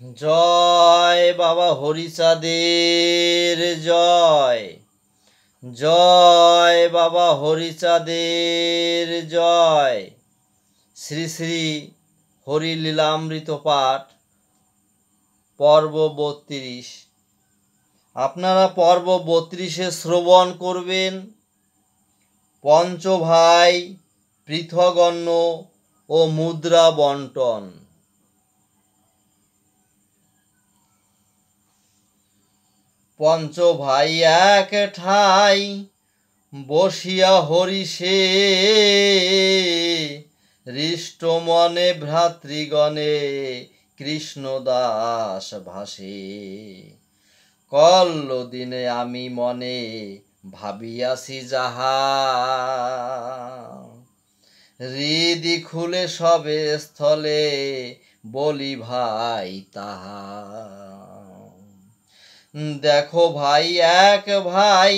জয় বাবা হরিচাঁদের জয়। জয় বাবা হরিচাঁদের জয়। শ্রী শ্রী হরিলীলামৃত পাঠ পর্ব ৩২। আপনারা পর্ব ৩২-এ শ্রবণ করবেন পঞ্চভাই, পৃথগণ্য ও মুদ্রা বন্টন। পঞ্চভাই এক ঠাই বসিয়া হরিষে, হৃষ্ট মনে ভ্রাতৃগণে কৃষ্ণদাস ভাসে। কল্ল দিনে আমি মনে ভাবিয়াছি যাহা, হৃদি খুলে সবে স্থলে বলি ভাই তাহা। দেখো ভাই এক ভাই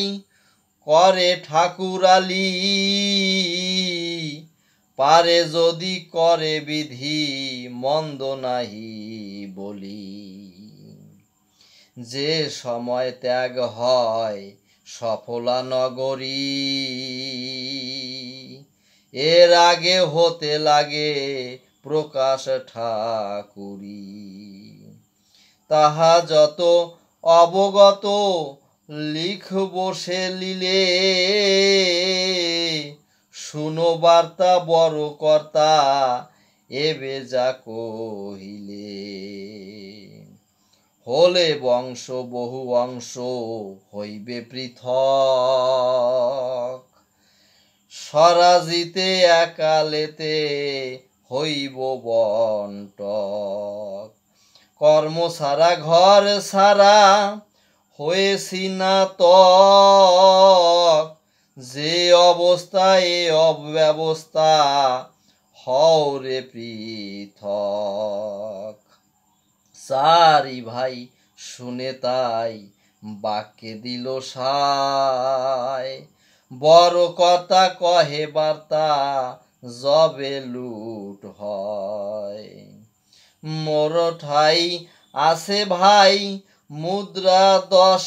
করে ঠাকুরালি, পারে যদি করে বিধি মন্দ নাহি বলি। যে সময় ত্যাগ হয় সফলা নগরী, এর আগে হতে লাগে প্রকাশ ঠাকুরি। তাহা যত অবগত লিখব সে লিলে, শুনো বার্তা বড় কর্তা এবে যা কহিলে। হলে বংশ বহু অংশ হইবে পৃথক, স্বরাজিতে একালেতে হইব বন্টক। কর্ম সারা ঘর সারা হয়েছি না তক, যে অবস্থা এ অব্যবস্থা হও রে পৃথক। সারি ভাই শুনে তাই বাক্যে দিল সায়, বড় কথা কহে বার্তা যবে লুট হয়। মোর ঠাই আছে ভাই মুদ্রা 10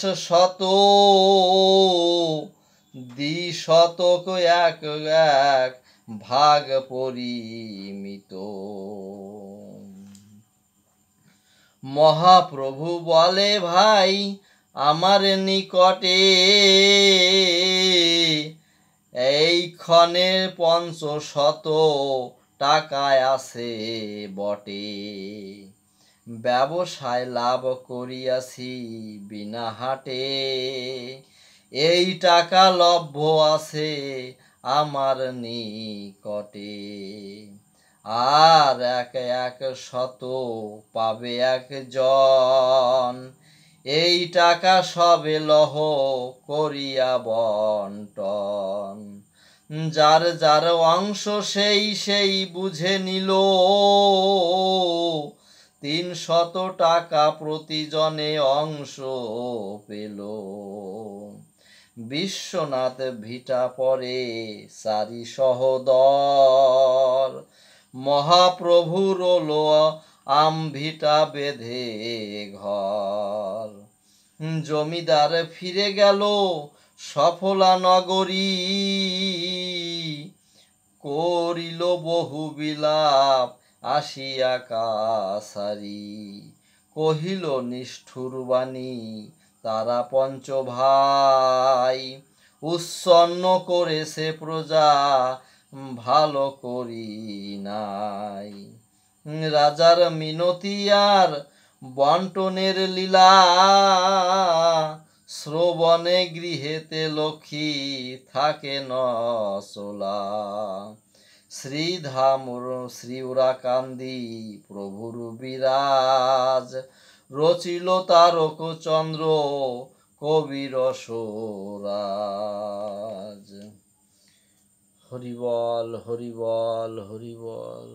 দ্বিশতক এক এক ভাগ পরিমিত। মহাপ্রভু বলে ভাই আমার নিকটে, এই ক্ষণে 500 টাকায় আছে বটে। ব্যবসায় লাভ করিয়াছি বিনা হাটে, এই টাকা লভ্য আছে আমার নিকটে। আর 100 পাবে একজন, এই টাকা সবে লহ করিয়া বন্টন। যার যার অংশ সেই সেই বুঝে নিল, 300 টাকা প্রতিজনে অংশ পেল। বিশ্বনাথ ভিটা পরে 4 সহোদর, মহাপ্রভুর লো আমভিটা বেঁধে ঘর। জমিদার ফিরে গেল সফলা নগরী, করিল বহু বিলাপ আসিয়া কাছারি। কহিল নিষ্ঠুর বাণী তারা পঞ্চভাই, উৎসন্ন করেছে প্রজা ভালো করি নাই। রাজার মিনতি আর বন্টনের লীলা, শ্রবণে গৃহেতে লক্ষ্মী থাকে নচলা। শ্রীধাম শ্রীউরাকান্দি প্রভুর বিরাজ, রচিল তারক চন্দ্র কবির সোরাজ। হরিবল হরিবল হরিবল।